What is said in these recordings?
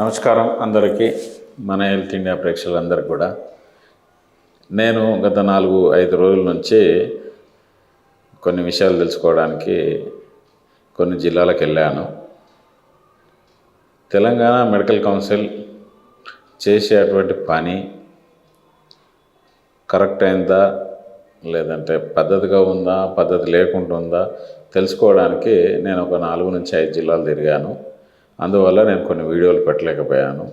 నమస్కారం అందరికీ. మన హెల్త్ ఇండియా ప్రేక్షకులందరికీ కూడా నేను గత 4-5 రోజుల నుంచి కొన్ని విషయాలు తెలుసుకోవడానికి కొన్ని జిల్లాలకు వెళ్ళాను. తెలంగాణ మెడికల్ కౌన్సిల్ చేసేటువంటి పని కరెక్ట్ అయిందా లేదంటే పద్ధతిగా ఉందా, పద్ధతి లేకుండా ఉందా తెలుసుకోవడానికి నేను ఒక 4-5 జిల్లాలు తిరిగాను. అందువల్ల నేను కొన్ని వీడియోలు పెట్టలేకపోయాను.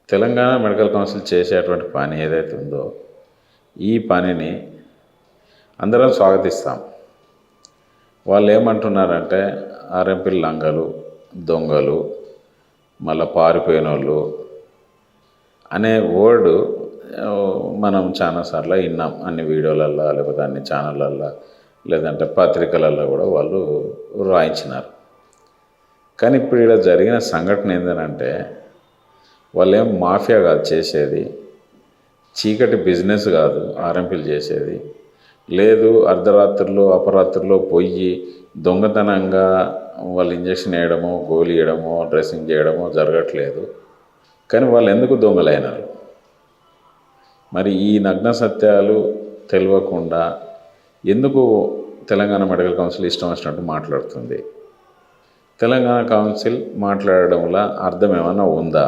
తెలంగాణ మెడికల్ కౌన్సిల్ చేసేటువంటి పని ఏదైతే ఉందో ఈ పనిని అందరం స్వాగతిస్తాం. వాళ్ళు ఏమంటున్నారంటే ఆర్ఎంపీ లంగలు, దొంగలు, మళ్ళీ పారిపోయిన వాళ్ళు అనే వర్డ్ మనం చాలాసార్లు విన్నాం. అన్ని వీడియోలల్లో లేకపోతే అన్ని ఛానళ్ళల్లో లేదంటే పత్రికలలో కూడా వాళ్ళు రాయించినారు. కానీ ఇప్పుడు ఇలా జరిగిన సంఘటన ఏంటంటే వాళ్ళు ఏం మాఫియా కాదు చేసేది, చీకటి బిజినెస్ కాదు ఆర్ఎంపీలు చేసేది, లేదు అర్ధరాత్రుల్లో అపరాత్రుల్లో పోయి దొంగతనంగా వాళ్ళు ఇంజక్షన్ వేయడమో, గోళీ వేయడమో, డ్రెస్సింగ్ చేయడమో జరగట్లేదు. కానీ వాళ్ళు ఎందుకు దొంగలైనారు? మరి ఈ నగ్న సత్యాలు తెలియకుండా ఎందుకు తెలంగాణ మెడికల్ కౌన్సిల్ ఇష్టం వచ్చినట్టు మాట్లాడుతుంది? తెలంగాణ కౌన్సిల్ మాట్లాడడంలో అర్థం ఏమైనా ఉందా?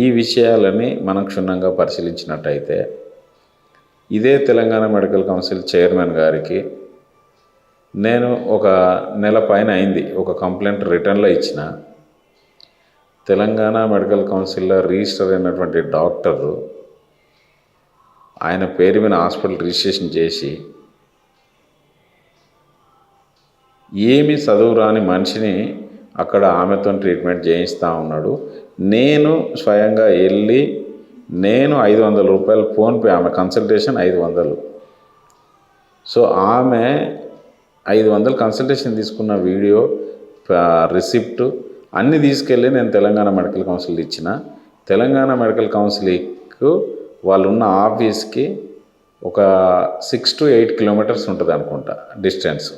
ఈ విషయాలని మనం క్షుణ్ణంగా పరిశీలించినట్టయితే ఇదే తెలంగాణ మెడికల్ కౌన్సిల్ చైర్మన్ గారికి నేను ఒక నెల పైన అయింది ఒక కంప్లైంట్ రిటర్న్లో ఇచ్చిన. తెలంగాణ మెడికల్ కౌన్సిల్లో రిజిస్టర్ అయినటువంటి డాక్టరు ఆయన పేరు మీద హాస్పిటల్ రిజిస్ట్రేషన్ చేసి ఏమి చదువు రాని మనిషిని అక్కడ ఆమెతో ట్రీట్మెంట్ చేయిస్తూ ఉన్నాడు. నేను స్వయంగా వెళ్ళి నేను 500 రూపాయలు ఫోన్పే, ఆమె కన్సల్టేషన్ 500. సో ఆమె 500 కన్సల్టేషన్ తీసుకున్న వీడియో, రిసిప్ట్ అన్నీ తీసుకెళ్ళి నేను తెలంగాణ మెడికల్ కౌన్సిల్ ఇచ్చిన. తెలంగాణ మెడికల్ కౌన్సిల్కు వాళ్ళు ఉన్న ఆఫీస్కి ఒక 6 to 8 కిలోమీటర్స్ ఉంటుంది అనుకుంటా డిస్టెన్స్.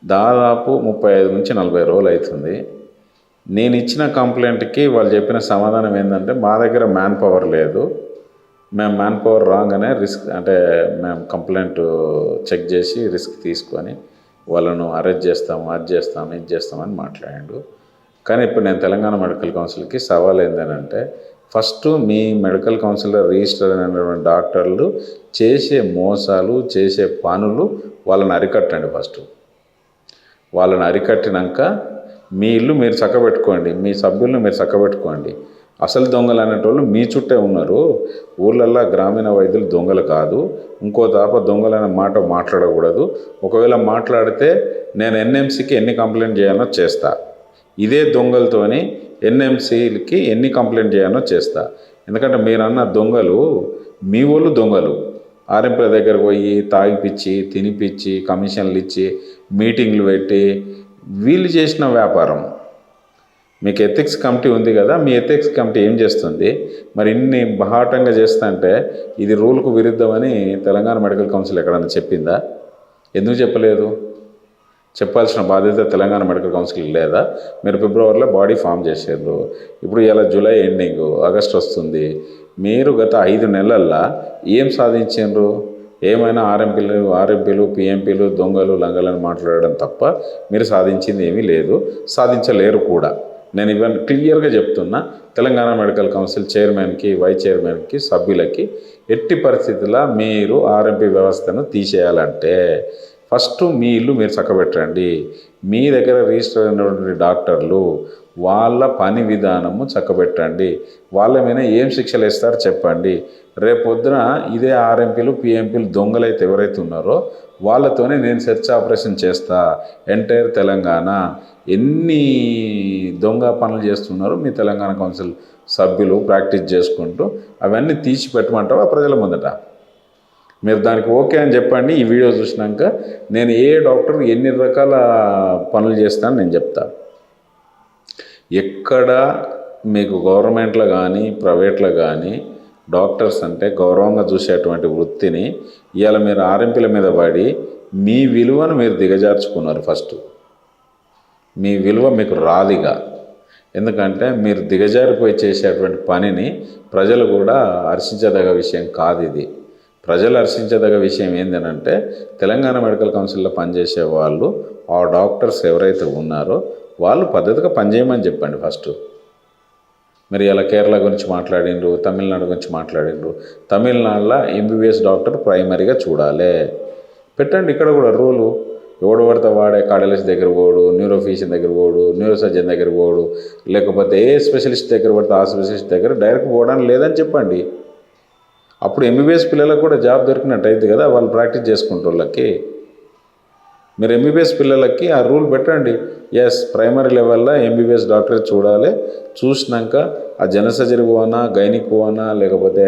దాదాపు 35 నుంచి 40 రోజులు అవుతుంది. నేను ఇచ్చిన కంప్లైంట్కి వాళ్ళు చెప్పిన సమాధానం ఏంటంటే మా దగ్గర మ్యాన్ పవర్ లేదు, మేము మ్యాన్ పవర్ రాగానే రిస్క్ అంటే మేము కంప్లైంట్ చెక్ చేసి రిస్క్ తీసుకొని వాళ్ళను అరెస్ట్ చేస్తాము, అది చేస్తాము, ఇది చేస్తామని మాట్లాడాడు. కానీ ఇప్పుడు నేను తెలంగాణ మెడికల్ కౌన్సిల్కి సవాల్ ఏంటంటే ఫస్ట్ మీ మెడికల్ కౌన్సిల్లో రిజిస్టర్ అయినటువంటి డాక్టర్లు చేసే మోసాలు, చేసే పనులు వాళ్ళని అరికట్టండి. ఫస్ట్ వాళ్ళని అరికట్టినాక మీ ఇల్లు మీరు చక్కబెట్టుకోండి, మీ సభ్యులను మీరు చక్కబెట్టుకోండి. అసలు దొంగలు అనేటోళ్ళు మీ చుట్టే ఉన్నారు. ఊళ్ళల్లో గ్రామీణ వైద్యులు దొంగలు కాదు. ఇంకో దాప దొంగలనే మాట మాట్లాడకూడదు. ఒకవేళ మాట్లాడితే నేను ఎన్ఎంసీకి ఎన్ని కంప్లైంట్ చేయాలో చేస్తా. ఇదే దొంగలతోని ఎన్ఎంసీలకి ఎన్ని కంప్లైంట్ చేయాలో చేస్తా. ఎందుకంటే మీరన్న దొంగలు మీ వాళ్ళు దొంగలు. ఆర్ఎంపీల దగ్గర పోయి తాగిపిచ్చి, తినిపిచ్చి, కమిషన్లు ఇచ్చి, మీటింగ్లు పెట్టి వీళ్ళు చేసిన వ్యాపారం. మీకు ఎథిక్స్ కమిటీ ఉంది కదా, మీ ఎథిక్స్ కమిటీ ఏం చేస్తుంది? మరి ఇన్ని బహాటంగా చేస్తుంటే ఇది రూల్కు విరుద్ధమని తెలంగాణ మెడికల్ కౌన్సిల్ ఎక్కడన్నా చెప్పిందా? ఎందుకు చెప్పలేదు? చెప్పాల్సిన బాధ్యత తెలంగాణ మెడికల్ కౌన్సిల్ లేదా? మీరు ఫిబ్రవరిలో బాడీ ఫామ్ చేసారు. ఇప్పుడు ఇలా జూలై ఎండింగ్, ఆగస్ట్ వస్తుంది. మీరు గత 5 నెలల్లో ఏం సాధించారు? ఏమైనా ఆర్ఎంపీలు పిఎంపీలు దొంగలు లంగలని మాట్లాడడం తప్ప మీరు సాధించింది ఏమీ లేదు, సాధించలేరు కూడా. నేను ఇవన్నీ క్లియర్గా చెప్తున్నా. తెలంగాణ మెడికల్ కౌన్సిల్ చైర్మన్కి, వైస్ చైర్మన్కి, సభ్యులకి ఎట్టి పరిస్థితుల్లో మీరు ఆర్ఎంపీ వ్యవస్థను తీసేయాలంటే ఫస్ట్ మీ ఇల్లు మీరు చక్కబెట్టండి. మీ దగ్గర రిజిస్టర్ అయినటువంటి డాక్టర్లు వాళ్ళ పని విధానము చక్కబెట్టండి. వాళ్ళ మీద ఏం శిక్షలు ఇస్తారో చెప్పండి. రేపొద్దున ఇదే ఆర్ఎంపీలు పిఎంపీలు దొంగలైతే ఎవరైతే ఉన్నారో వాళ్ళతోనే నేను సెర్చ్ ఆపరేషన్ చేస్తా. ఎంటైర్ తెలంగాణ ఎన్ని దొంగ పనులు చేస్తున్నారో మీ తెలంగాణ కౌన్సిల్ సభ్యులు ప్రాక్టీస్ చేసుకుంటూ అవన్నీ తీసి పెట్టమంటావా ప్రజల ముందట? మీరు దానికి ఓకే అని చెప్పండి. ఈ వీడియో చూసినాక నేను ఏ డాక్టర్ ఎన్ని రకాల పనులు చేస్తాను నేను చెప్తా. ఎక్కడ మీకు గవర్నమెంట్లో కానీ ప్రైవేట్లో కానీ డాక్టర్స్ అంటే గౌరవంగా చూసేటువంటి వృత్తిని ఇవాళ మీరు ఆర్ఎంపీల మీద పడి మీ విలువను మీరు దిగజార్చుకున్నారు. ఫస్ట్ మీ విలువ మీకు రాదిగా. ఎందుకంటే మీరు దిగజారిపోయి చేసేటువంటి పనిని ప్రజలు కూడా హర్షించదగ విషయం కాదు ఇది. ప్రజలు హర్షించదగ విషయం ఏంటంటే తెలంగాణ మెడికల్ కౌన్సిల్లో పనిచేసే వాళ్ళు, ఆ డాక్టర్స్ ఎవరైతే ఉన్నారో వాళ్ళు పద్ధతిగా పనిచేయమని చెప్పండి ఫస్ట్. మీరు ఇలా కేరళ గురించి మాట్లాడిండ్రు, తమిళనాడు గురించి మాట్లాడిండ్రు. తమిళనాడులో ఎంబీబీఎస్ డాక్టర్ ప్రైమరీగా చూడాలి పెట్టండి. ఇక్కడ కూడా రూలు, ఎవడు పడితే వాడే కార్డియాలజిస్ట్ దగ్గర పోడు, న్యూరోఫిజిషియన్ దగ్గర పోడు, న్యూరో సర్జన్ దగ్గర పోడు, లేకపోతే ఏ స్పెషలిస్ట్ దగ్గర పడితే ఆ స్పెషలిస్ట్ దగ్గర డైరెక్ట్ పోవడానికి లేదని చెప్పండి. అప్పుడు ఎంబీబీఎస్ పిల్లలకు కూడా జాబ్ దొరికినట్టు అవుతుంది కదా, వాళ్ళు ప్రాక్టీస్ చేసుకుంటే వాళ్ళకి. మీరు ఎంబీబీఎస్ పిల్లలకి ఆ రూల్ పెట్టండి. ఎస్, ప్రైమరీ లెవెల్లో ఎంబీబీఎస్ డాక్టర్ చూడాలి. చూసినాక ఆ జనరల్ సర్జరీ పోవనా, గైనిక్ పోవనా, లేకపోతే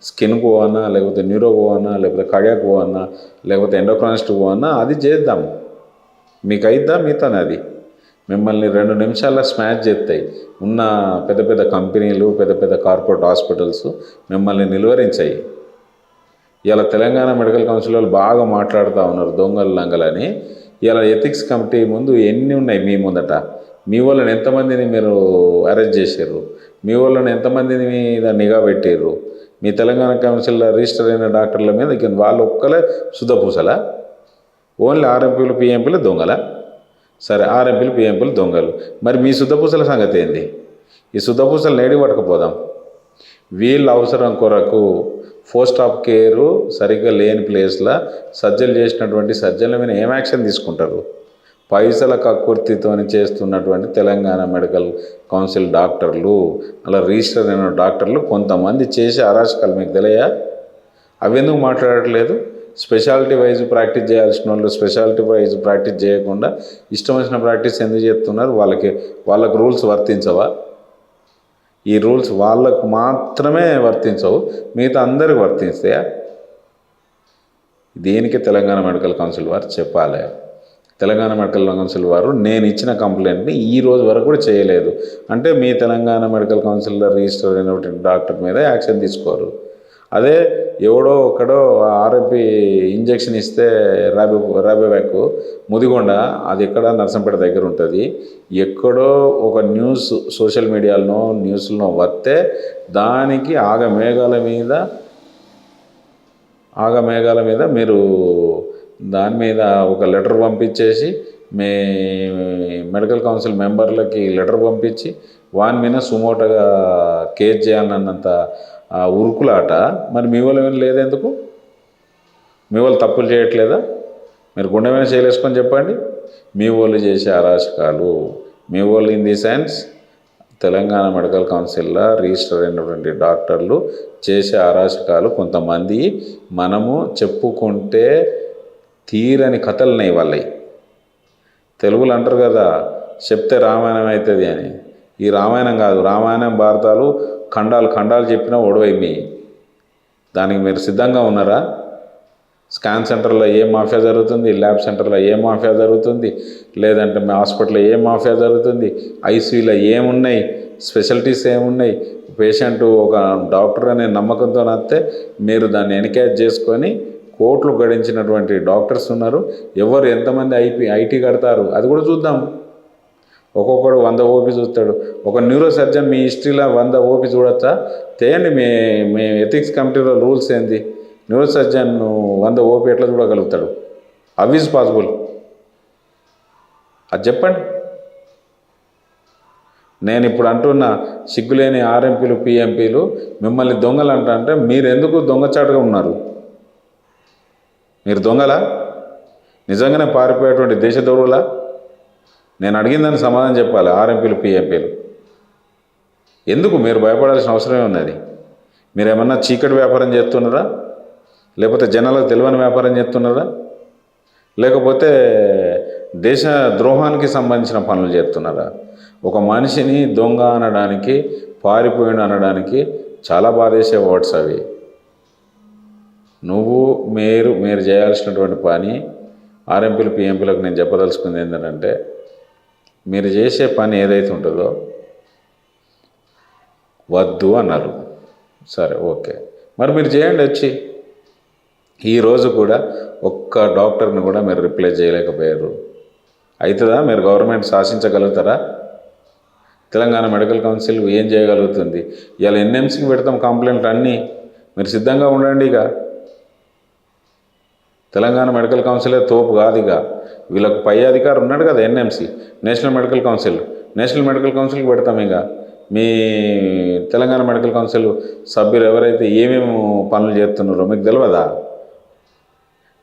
స్కిన్ పోవనా, లేకపోతే న్యూరో పోవనా, లేకపోతే కార్డియాక్ పోవనా, లేకపోతే ఎండోక్రానిస్ట్ పోవనా, అది చేద్దాం. మీకు అయిద్దా మీతోనే అది? మిమ్మల్ని 2 నిమిషాల్లో స్మాష్ చేస్తాయి. ఉన్న పెద్ద పెద్ద కంపెనీలు, పెద్ద పెద్ద కార్పొరేట్ హాస్పిటల్స్ మిమ్మల్ని నిలువరించాయి. ఇలా తెలంగాణ మెడికల్ కౌన్సిల్ వాళ్ళు బాగా మాట్లాడుతూ ఉన్నారు దొంగలు లంగలని. ఇలా ఎథిక్స్ కమిటీ ముందు ఎన్ని ఉన్నాయి మీ ముందట? మీ వాళ్ళని ఎంతమందిని మీరు అరెస్ట్ చేశారు? మీ వాళ్ళని ఎంతమందిని మీద నిఘా పెట్టారు? మీ తెలంగాణ కౌన్సిల్లో రిజిస్టర్ అయిన డాక్టర్ల మీద వాళ్ళు ఒక్కలే శుద్ధపూసలా? ఓన్లీ ఆర్ఎంపీలు పిఎంపీలు దొంగలా? సరే, ఆర్ఎంపీలు పిఎంపీలు దొంగలు. మరి మీ శుద్ధపూసల సంగతి ఏంది? ఈ శుద్ధపూసలు నేడి పట్టుకుపోదాం. వీళ్ళ అవసరం కొరకు పోస్ట్ ఆఫ్ కేరు సరిగ్గా లేని ప్లేస్లో సర్జరీలు చేసినటువంటి సర్జన్ల మీద ఏం యాక్షన్ తీసుకుంటారు? పైసల కక్కుర్తితో చేస్తున్నటువంటి తెలంగాణ మెడికల్ కౌన్సిల్ డాక్టర్లు, అలా రిజిస్టర్ అయిన డాక్టర్లు కొంతమంది చేసే అరాచకాలు మీకు తెలియా? అవి ఎందుకు మాట్లాడట్లేదు? స్పెషాలిటీ వైజ్ ప్రాక్టీస్ చేయాల్సిన వాళ్ళు స్పెషాలిటీ వైజ్ ప్రాక్టీస్ చేయకుండా ఇష్టం వచ్చిన ప్రాక్టీస్ ఎందుకు చేస్తున్నారు? వాళ్ళకు రూల్స్ వర్తించవా? ఈ రూల్స్ వాళ్ళకు మాత్రమే వర్తించవు, మిగతా అందరికి వర్తిస్తాయా? దీనికి తెలంగాణ మెడికల్ కౌన్సిల్ వారు చెప్పాలి. తెలంగాణ మెడికల్ కౌన్సిల్ వారు నేను ఇచ్చిన కంప్లైంట్ని ఈ రోజు వరకు కూడా చేయలేదు అంటే మీ తెలంగాణ మెడికల్ కౌన్సిల్లో రిజిస్టర్ అయినటువంటి డాక్టర్ మీద యాక్షన్ తీసుకోరు. అదే ఎవడో ఒకడో ఆర్ఎంపీ ఇంజెక్షన్ ఇస్తే రాబోవాక్ ముదిగొండ, అది ఎక్కడ నర్సంపేట దగ్గర ఉంటుంది, ఎక్కడో ఒక న్యూస్ సోషల్ మీడియాలో న్యూస్లో వస్తే దానికి ఆగమేఘాల మీద మీరు దాని మీద ఒక లెటర్ పంపించేసి మీ మెడికల్ కౌన్సిల్ మెంబర్లకి లెటర్ పంపించి వాని మీద సుమోటోగా కేసు చేయాలన్నంత ఉరుకులాట మరి మీ వాళ్ళు ఏమైనా లేదెందుకు? మీ వాళ్ళు తప్పులు చేయట్లేదా? మీరు గుండె మీద చేయలేసుకొని చెప్పండి. మీ వాళ్ళు చేసే అరాచకాలు, మీ వాళ్ళు in the sense Telangana medical కౌన్సిల్లో రిజిస్టర్ అయినటువంటి డాక్టర్లు చేసే అరాచకాలు కొంతమంది మనము చెప్పుకుంటే తీరని కథలున్నాయి వాళ్ళవి. తెలుగులో అంటారు కదా, చెప్తే రామాయణం అవుతుంది అని. ఈ రామాయణం కాదు, రామాయణం భారతాలు ఖండాలు చెప్పినా ఒడవై మీ. దానికి మీరు సిద్ధంగా ఉన్నారా? స్కాన్ సెంటర్లో ఏ మాఫియా జరుగుతుంది, ల్యాబ్ సెంటర్లో ఏ మాఫియా జరుగుతుంది, లేదంటే మీ హాస్పిటల్లో ఏ మాఫియా జరుగుతుంది, ఐసీయూలో ఏమున్నాయి, స్పెషాలిటీస్ ఏమున్నాయి, పేషెంట్ ఒక డాక్టర్ అనే నమ్మకంతో వస్తే మీరు దాన్ని ఎన్కేజ్ చేసుకొని కోట్లు గడించినటువంటి డాక్టర్స్ ఉన్నారు. ఎవరు ఎంతమంది ఐటీ కడతారు అది కూడా చూద్దాం. ఒక్కొక్కడు 100 ఓపీ చూస్తాడు. ఒక న్యూరో సర్జన్ మీ హిస్టరీలో 100 ఓపీ చూడొచ్చా? తేయండి మీ ఎథిక్స్ కమిటీలో రూల్స్ ఏంది? న్యూరో సర్జన్ 100 ఓపీ ఎట్లా చూడగలుగుతాడు? How is possible? అది చెప్పండి. నేను ఇప్పుడు అంటున్న సిగ్గులేని ఆర్ఎంపీలు పిఎంపీలు మిమ్మల్ని దొంగలు అంటే మీరు ఎందుకు దొంగచాటుగా ఉన్నారు? మీరు దొంగలా? నిజంగానే పారిపోయేటువంటి దేశద్రోహులా? నేను అడిగిందని సమాధానం చెప్పాలి. ఆర్ఎంపీలు పిఎంపీలు ఎందుకు మీరు భయపడాల్సిన అవసరమే ఉన్నది? మీరు ఏమన్నా చీకటి వ్యాపారం చేస్తున్నారా? లేకపోతే జనాలకు తెలియని వ్యాపారం చేస్తున్నారా? లేకపోతే దేశ ద్రోహానికి సంబంధించిన పనులు చేస్తున్నారా? ఒక మనిషిని దొంగ అనడానికి, పారిపోయిన అనడానికి చాలా బాధేసే వర్డ్స్ అవి. మీరు చేయాల్సినటువంటి పని ఆర్ఎంపీలు పిఎంపీలకు నేను చెప్పదలుచుకుంది ఏంటంటే, మీరు చేసే పని ఏదైతే ఉంటుందో వద్దు అన్నారు. సరే, ఓకే, మరి మీరు చేయండి. వచ్చి ఈరోజు కూడా ఒక్క డాక్టర్ని కూడా మీరు రిప్లై చేయలేకపోయారు. అవుతుందా? మీరు గవర్నమెంట్ శాసించగలుగుతారా? తెలంగాణ మెడికల్ కౌన్సిల్ ఏం చేయగలుగుతుంది? ఇవాళ ఎన్ఎంసీకి పెడతాం కంప్లైంట్లు అన్నీ, మీరు సిద్ధంగా ఉండండి. ఇక తెలంగాణ మెడికల్ కౌన్సిలే తోపు కాదు. ఇక వీళ్ళకు పై అధికారి ఉన్నాడు కదా, NMC, national medical council. National medical కౌన్సిల్కి పెడతాం. ఇక మీ తెలంగాణ మెడికల్ కౌన్సిల్ సభ్యులు ఎవరైతే ఏమేమి పనులు చేస్తున్నారో మీకు తెలియదా?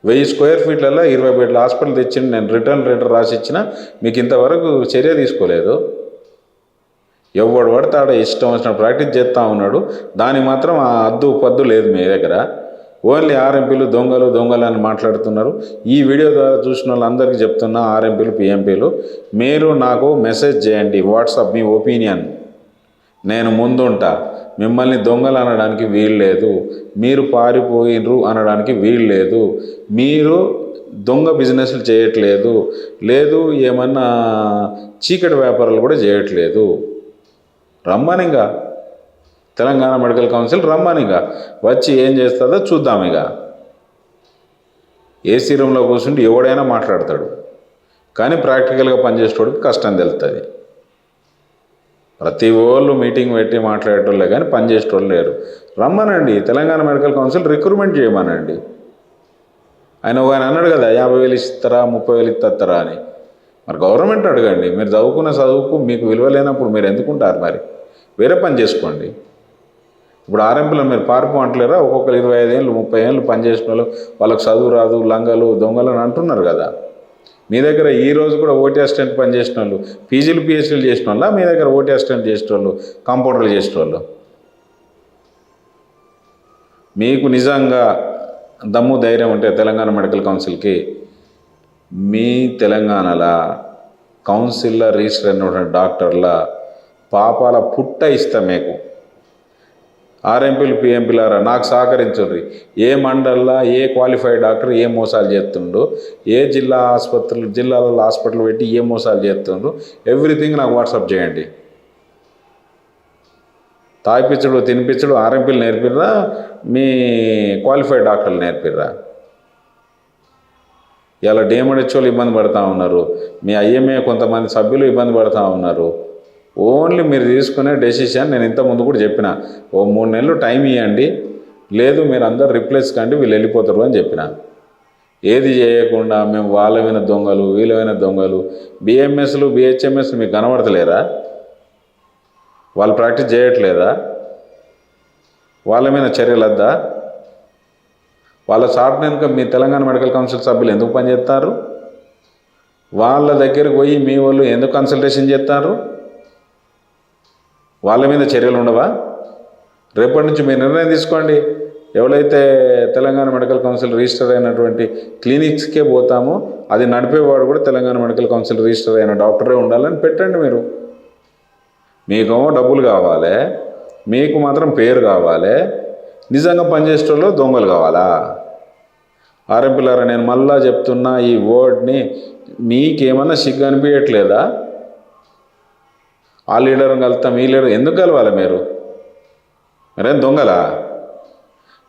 1000 స్క్వేర్ ఫీట్లలో 20 బెడ్ల హాస్పిటల్ తెచ్చింది. నేను రిటర్న్ లెటర్ రాసి ఇచ్చిన, మీకు ఇంతవరకు చర్య తీసుకోలేదు. ఎవడు పడతాడో ఇష్టం వచ్చిన ప్రాక్టీస్ చేస్తూ ఉన్నాడు. దానికి మాత్రం ఆ అద్దు పద్దు లేదు మీ దగ్గర. ఓన్లీ ఆర్ఎంపీలు దొంగలు అని మాట్లాడుతున్నారు. ఈ వీడియో ద్వారా చూసిన వాళ్ళందరికీ చెప్తున్నా, ఆర్ఎంపీలు పిఎంపీలు, మీరు నాకు మెసేజ్ చేయండి వాట్సాప్, మీ ఒపీనియన్. నేను ముందుంటా. మిమ్మల్ని దొంగలు అనడానికి వీలు లేదు, మీరు పారిపోయినరు అనడానికి వీలు లేదు, మీరు దొంగ బిజినెస్లు చేయట్లేదు, లేదు ఏమన్నా చీకటి వ్యాపారాలు కూడా చేయట్లేదు. రమ్మనిగా తెలంగాణ మెడికల్ కౌన్సిల్ రమ్మనిగా వచ్చి ఏం చేస్తుందో చూద్దాం. ఇక ఏసీ రూమ్లో కూర్చుంటే ఎవడైనా మాట్లాడతాడు, కానీ ప్రాక్టికల్గా పనిచేసేటోడికి కష్టం తెలుస్తుంది. ప్రతి వాళ్ళు మీటింగ్ పెట్టి మాట్లాడేటోళ్ళే కానీ పనిచేసేటోళ్ళు లేరు. రమ్మనండి, తెలంగాణ మెడికల్ కౌన్సిల్ రిక్రూట్మెంట్ చేయమనండి. ఆయన అన్నాడు కదా 50,000 ఇస్తారా 30,000 ఇస్తారా అని. మరి గవర్నమెంట్ అడగండి. మీరు చదువుకున్న చదువుకు మీకు విలువ లేనప్పుడు మీరు ఎందుకుంటారు? మరి వేరే పని చేసుకోండి. ఇప్పుడు ఆర్ఎంపీలో మీరు పార్పు అంటలేరా? ఒక్కొక్కరు 25 ఏళ్ళు 30 ఏళ్ళు పనిచేసిన వాళ్ళు, వాళ్ళకి చదువు రాదు, లంగలు దొంగలు అని అంటున్నారు కదా. మీ దగ్గర ఈ రోజు కూడా ఓటీ అసిస్టెంట్ పనిచేసిన వాళ్ళు, పీజీలు పిహెచ్డీలు చేసిన వాళ్ళ మీ దగ్గర ఓటీ అసిస్టెంట్ చేసిన వాళ్ళు, కాంపౌండర్లు చేసిన వాళ్ళు? మీకు నిజంగా దమ్ము ధైర్యం ఉంటే తెలంగాణ మెడికల్ కౌన్సిల్కి, మీ తెలంగాణలో కౌన్సిల్లో రిజిస్టర్ అయినటువంటి డాక్టర్ల పాపాల పుట్ట ఇస్తాం మీకు. ఆర్ఎంపీలు పిఎంపీలారా నాకు సహకరించుర్రి. ఏ మండల్లో ఏ క్వాలిఫైడ్ డాక్టర్ ఏ మోసాలు చేస్తుండో, ఏ జిల్లాలలో హాస్పిటల్ పెట్టి ఏ మోసాలు చేస్తుండ్రు, ఎవ్రీథింగ్ నాకు వాట్సాప్ చేయండి. తాగిపించడు తినిపించడు ఆర్ఎంపీలు నేర్పిర్రా, మీ క్వాలిఫైడ్ డాక్టర్లు నేర్పిర్రా? ఇలా డిఎంహెచ్ఓలు ఇబ్బంది పడుతూ ఉన్నారు, మీ ఐఎంఏ కొంతమంది సభ్యులు ఇబ్బంది పడుతూ ఉన్నారు. ఓన్లీ మీరు తీసుకునే డెసిషన్, నేను ఇంతకుముందు కూడా చెప్పిన, ఓ 3 నెలలు టైం ఇవ్వండి, లేదు మీరు అందరు రిప్లేస్ కండి, వీళ్ళు వెళ్ళిపోతారు అని చెప్పిన. ఏది చేయకుండా మేము వాళ్ళమైన దొంగలు వీళ్ళమైన దొంగలు, బిఎంఎస్లు బిహెచ్ఎంఎస్లు మీకు కనబడతలేరా? వాళ్ళు ప్రాక్టీస్ చేయట్లేదా? వాళ్ళ మీద చర్యలు వద్దా? వాళ్ళ చాటున వెనుక మీ తెలంగాణ మెడికల్ కౌన్సిల్ సభ్యులు ఎందుకు పనిచేస్తారు? వాళ్ళ దగ్గరికి పోయి మీ వాళ్ళు ఎందుకు కన్సల్టేషన్ చేస్తారు? వాళ్ళ మీద చర్యలు ఉండవా? రేపటి నుంచి మీరు నిర్ణయం తీసుకోండి. ఎవరైతే తెలంగాణ మెడికల్ కౌన్సిల్ రిజిస్టర్ అయినటువంటి క్లినిక్స్కే పోతామో అది నడిపేవాడు కూడా తెలంగాణ మెడికల్ కౌన్సిల్ రిజిస్టర్ అయిన డాక్టరే ఉండాలని పెట్టండి. మీరు మీకేమో డబ్బులు కావాలి, మీకు మాత్రం పేరు కావాలి, నిజంగా పనిచేసేటోళ్ళు దొంగలు కావాలా? ఆర్ఎంపీలారా నేను మళ్ళా చెప్తున్నా ఈ వర్డ్ని, మీకేమన్నా సిగ్గు అనిపించట్లేదా? ఆ లీడర్ని కలుస్తాం ఈ లీడర్ ఎందుకు కలవాలి? మీరేం దొంగలా?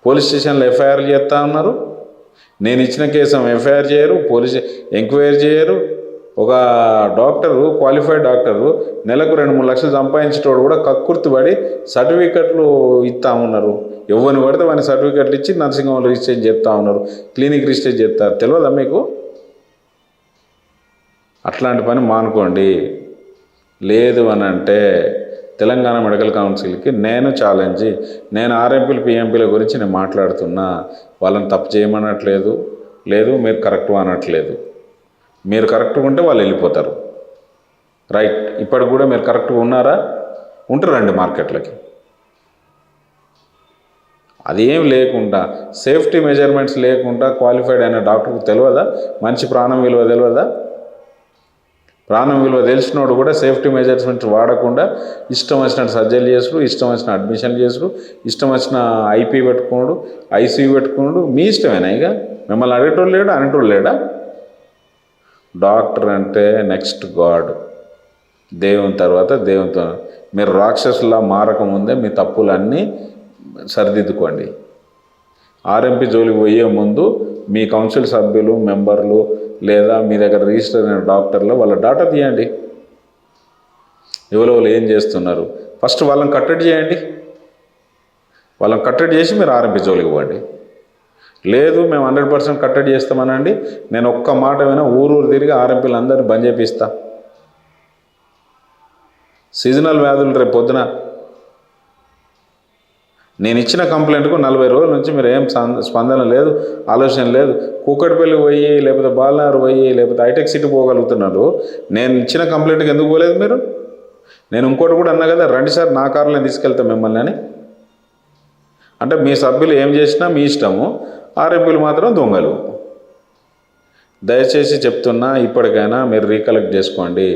పోలీస్ స్టేషన్లో ఎఫ్ఐఆర్లు చేస్తూ ఉన్నారు. నేను ఇచ్చిన కేసు ఎఫ్ఐఆర్ చేయరు, పోలీస్ ఎంక్వైరీ చేయరు. ఒక డాక్టరు, క్వాలిఫైడ్ డాక్టరు, నెలకు 2-3 లక్షలు సంపాదించేటోడు కూడా కక్కుర్తిపడి సర్టిఫికెట్లు ఇస్తూ ఉన్నారు. ఎవరిని పడితే వాని సర్టిఫికెట్లు ఇచ్చి నర్సింగ్ హోమ్ రిజిస్టర్ చేస్తూ ఉన్నారు, క్లినిక్ రిజిస్టర్ చేస్తారు. తెలియదా మీకు? అట్లాంటి పని మానుకోండి. లేదు అని అంటే తెలంగాణ మెడికల్ కౌన్సిల్కి నేను ఛాలెంజ్. నేను ఆర్ఎంపీలు పిఎంపీల గురించి నేను మాట్లాడుతున్నా, వాళ్ళని తప్పు చేయమనట్లేదు, లేదు మీరు కరెక్ట్ అనట్లేదు. మీరు కరెక్ట్గా ఉంటే వాళ్ళు వెళ్ళిపోతారు. రైట్, ఇప్పటికి కూడా మీరు కరెక్ట్గా ఉన్నారా? ఉంటారండి మార్కెట్లకి. అదేం లేకుండా, సేఫ్టీ మెజర్మెంట్స్ లేకుండా క్వాలిఫైడ్ అయిన డాక్టర్కి తెలియదా మంచి ప్రాణం విలువ? తెలియదా? ప్రాణం విలువ తెలిసినోడు కూడా సేఫ్టీ మెజర్మెంట్స్ వాడకుండా ఇష్టం వచ్చినట్టు సర్జరీలు చేసుడు, ఇష్టం వచ్చిన అడ్మిషన్లు చేసుడు, ఇష్టం వచ్చిన ఐపీ పెట్టుకున్నాడు, ఐసీయూ పెట్టుకున్నాడు. మీ ఇష్టమేనా? ఇక మిమ్మల్ని అడిగేటోళ్ళు లేడా, అనేటోళ్ళు లేడా? డాక్టర్ అంటే నెక్స్ట్ గాడ్, దేవుని తర్వాత దేవునితో. మీరు రాక్షసులా మారకముందే మీ తప్పులన్నీ సరిదిద్దుకోండి. ఆర్ఎంపీ జోలికి పోయే ముందు మీ కౌన్సిల్ సభ్యులు మెంబర్లు లేదా మీ దగ్గర రిజిస్టర్ అయిన డాక్టర్లో వాళ్ళ డాటా తీయండి. ఎవరెవరు ఏం చేస్తున్నారు ఫస్ట్ వాళ్ళని కట్టడి చేయండి. వాళ్ళని కట్టడి చేసి మీరు ఆర్ఎంపీ జోలికి పోండి. లేదు మేము 100% కట్టడి చేస్తామనండి. నేను ఒక్క మాట వినా ఊరు తిరిగి ఆర్ఎంపీలు అందరినీ బంద్ చేపిస్తా. సీజనల్ వ్యాధులు రేపు పొద్దున నేను ఇచ్చిన కంప్లైంట్కు 40 రోజుల నుంచి మీరు ఏం స్పందన లేదు, ఆలోచన లేదు. కూకట్పల్లి పోయి లేకపోతే బాలనగర్ పోయి లేకపోతే హైటెక్ సిటీ పోగలుగుతున్నారు. నేను ఇచ్చిన కంప్లైంట్కి ఎందుకు పోలేదు మీరు? నేను ఇంకోటి కూడా అన్నా కదా, రండి సార్ నా కారులో తీసుకెళ్తాం మిమ్మల్ని అని. అంటే మీ సభ్యులు ఏం చేసినా మీ ఇష్టము, ఆర్ఎంపీలు మాత్రం దొంగలు. దయచేసి చెప్తున్నా, ఇప్పటికైనా మీరు రీకలెక్ట్ చేసుకోండి.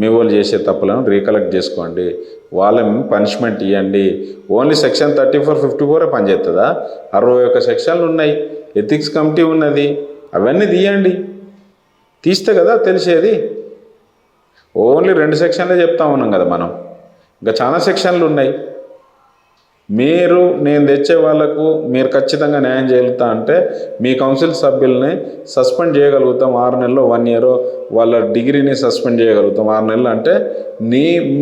మీ వాళ్ళు చేసే తప్పులను రీకలెక్ట్ చేసుకోండి. వాళ్ళని పనిష్మెంట్ ఇవ్వండి. ఓన్లీ సెక్షన్ 34, 54 పనిచేస్తుందా? 61 సెక్షన్లు ఉన్నాయి. ఎథిక్స్ కమిటీ ఉన్నది. అవన్నీ తీయండి. తీస్తే కదా తెలిసేది. ఓన్లీ 2 సెక్షన్లే చెప్తా ఉన్నాం కదా మనం. ఇంకా చాలా సెక్షన్లు ఉన్నాయి. మీరు నేను తెచ్చే వాళ్ళకు మీరు ఖచ్చితంగా న్యాయం చేయగలుగుతా అంటే మీ కౌన్సిల్ సభ్యుల్ని సస్పెండ్ చేయగలుగుతాం 6 నెలలు, 1 ఇయర్. వాళ్ళ డిగ్రీని సస్పెండ్ చేయగలుగుతాం 6 నెలలు. అంటే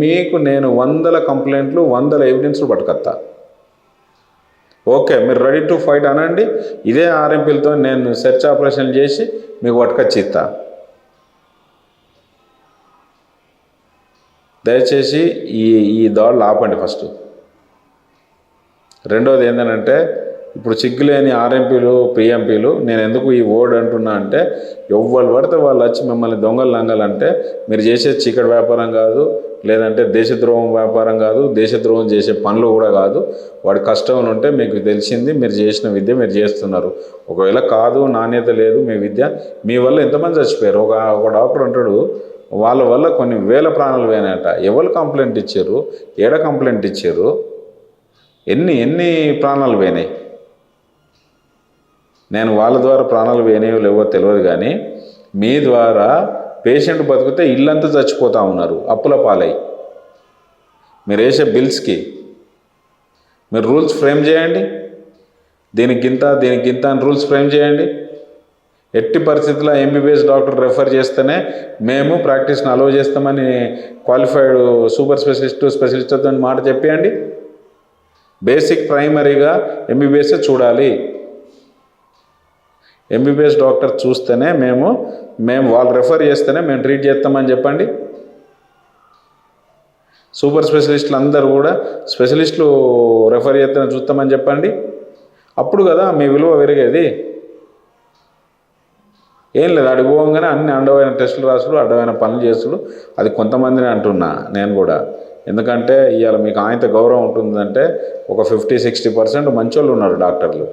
మీకు నేను 100 కంప్లైంట్లు 100 ఎవిడెన్స్లు పట్టుకొస్తా. ఓకే, మీరు రెడీ టు ఫైట్ అనండి. ఇదే ఆర్ఎంపీలతో నేను సెర్చ్ ఆపరేషన్ చేసి మీకు పట్టుకొచ్చి ఇస్తా. దయచేసి ఈ దాడులు ఆపండి ఫస్ట్. రెండోది ఏంటంటే, ఇప్పుడు చిగ్గులేని ఆర్ఎంపీలు పిఎంపీలు నేను ఎందుకు ఈ వర్డ్ అంటున్నా అంటే, ఎవ్వరు పడితే వాళ్ళు వచ్చి మిమ్మల్ని దొంగలు లంగాలంటే మీరు చేసే చీకటి వ్యాపారం కాదు, లేదంటే దేశద్రోహం వ్యాపారం కాదు, దేశద్రోహం చేసే పనులు కూడా కాదు. వాడి కష్టం ఉంటే మీకు తెలిసింది, మీరు చేసిన విద్య మీరు చేస్తున్నారు. ఒకవేళ కాదు, నాణ్యత లేదు మీ విద్య, మీ వల్ల ఎంతమంది చచ్చిపోయారు? ఒక డాక్టర్ అంటాడు వాళ్ళ వల్ల కొన్ని వేల ప్రాణాలు పోయినాయట. ఎవరు కంప్లైంట్ ఇచ్చారు? ఏడ కంప్లైంట్ ఇచ్చారు? ఎన్ని ప్రాణాలు పోయినాయి? నేను వాళ్ళ ద్వారా ప్రాణాలు పోయినాయో లేవో తెలియదు, కానీ మీ ద్వారా పేషెంట్ బతికితే ఇల్లంతా చచ్చిపోతూ ఉన్నారు అప్పుల పాలై. మీరు వేసే బిల్స్కి మీరు రూల్స్ ఫ్రేమ్ చేయండి. దీనికి ఇంత అని రూల్స్ ఫ్రేమ్ చేయండి. ఎట్టి పరిస్థితుల్లో ఎంబీబీఎస్ డాక్టర్ రెఫర్ చేస్తేనే మేము ప్రాక్టీస్ని అలో చేస్తామని క్వాలిఫైడ్ సూపర్ స్పెషలిస్ట్ అని మాట చెప్పేయండి. బేసిక్ ప్రైమరీగా ఎంబీబీఎస్ చూడాలి. ఎంబీబీఎస్ డాక్టర్ చూస్తేనే మేము వాళ్ళు రెఫర్ చేస్తేనే మేము ట్రీట్ చేస్తామని చెప్పండి. సూపర్ స్పెషలిస్టులు అందరూ కూడా స్పెషలిస్టులు రెఫర్ చేస్తేనే చూస్తామని చెప్పండి. అప్పుడు కదా మీ విలువ పెరిగేది. ఏం లేదు, అడిగిపోగానే అన్ని అడ్డమైన టెస్టులు రాసుడు, అడ్డమైన పనులు చేసుడు. అది కొంతమందిని అంటున్నా నేను కూడా. ఎందుకంటే ఇవాళ మీకు ఆయనతో గౌరవం ఉంటుందంటే ఒక 50-60% మంచోళ్ళు ఉన్నారు డాక్టర్లు.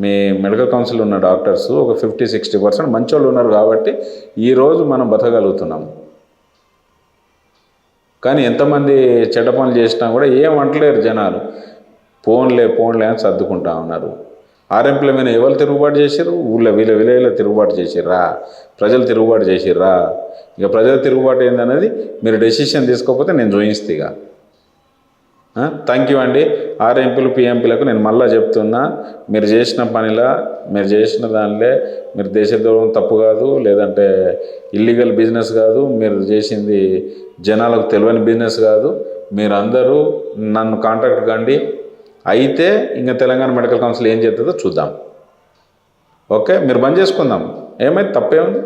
మీ మెడికల్ కౌన్సిల్ ఉన్న డాక్టర్స్ ఒక 50-60% మంచోళ్ళు ఉన్నారు కాబట్టి ఈరోజు మనం బతకగలుగుతున్నాం. కానీ ఎంతమంది చెడ్డ పనులు చేసినా కూడా ఏం అంటలేరు జనాలు. పోన్లే అని సర్దుకుంటా ఉన్నారు. ఆర్ఎంపీల మీద ఎవరు తిరుగుబాటు చేశారు? వీళ్ళ తిరుగుబాటు చేసిర్రా? ప్రజలు తిరుగుబాటు చేసిర్రా? ఇక ప్రజల తిరుగుబాటు ఏందనేది మీరు డెసిషన్ తీసుకోకపోతే నేను చూపిస్తే ఇక. థ్యాంక్ యూ అండి. ఆర్ఎంపీలు పిఎంపీలకు నేను మళ్ళీ చెప్తున్నా, మీరు చేసిన పనిలా మీరు చేసిన దానిలో మీరు దేశద్రోహం తప్పు కాదు, లేదంటే ఇల్లీగల్ బిజినెస్ కాదు, మీరు చేసింది జనాలకు తెలియని బిజినెస్ కాదు. మీరందరూ నన్ను కాంటాక్ట్ కండి. అయితే ఇంకా తెలంగాణ మెడికల్ కౌన్సిల్ ఏం చేస్తుందో చూద్దాం. ఓకే, మీరు బంద్ చేసుకుందాం. ఏమైంది? తప్పేముంది?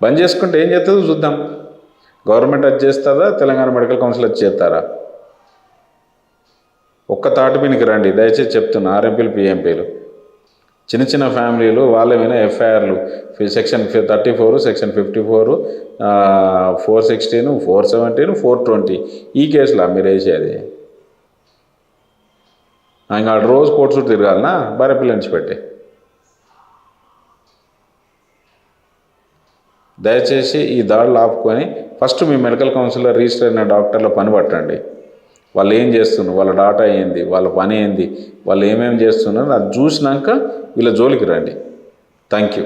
బంద్ చేసుకుంటే ఏం చేస్తుందో చూద్దాం. గవర్నమెంట్ అది చేస్తుందా, తెలంగాణ మెడికల్ కౌన్సిల్ అది చేస్తారా? ఒక్క తాటి మీనికి రండి దయచేసి చెప్తున్నా. ఆర్ఎంపీలు పిఎంపీలు చిన్న ఫ్యామిలీలు వాళ్ళ మీద ఎఫ్ఐఆర్లు సెక్షన్ 34, సెక్షన్ 54, 416, 417, 420 ఈ కేసులా మీరు వేసేది? ఇంకా రోజు కోర్టు చుట్టూ తిరగాలనా? భార్య పిల్లనిచ్చి పెట్టి. దయచేసి ఈ దాడులు ఆపుకొని ఫస్ట్ మీ మెడికల్ కౌన్సిల్లో రిజిస్టర్ అయిన డాక్టర్ల పని పట్టండి. వాళ్ళు ఏం చేస్తున్నారు, వాళ్ళ డాటా ఏంది, వాళ్ళ పని ఏంది, వాళ్ళు ఏమేమి చేస్తున్నారు అది చూసినాక వీళ్ళ జోలికి రండి. Thank you.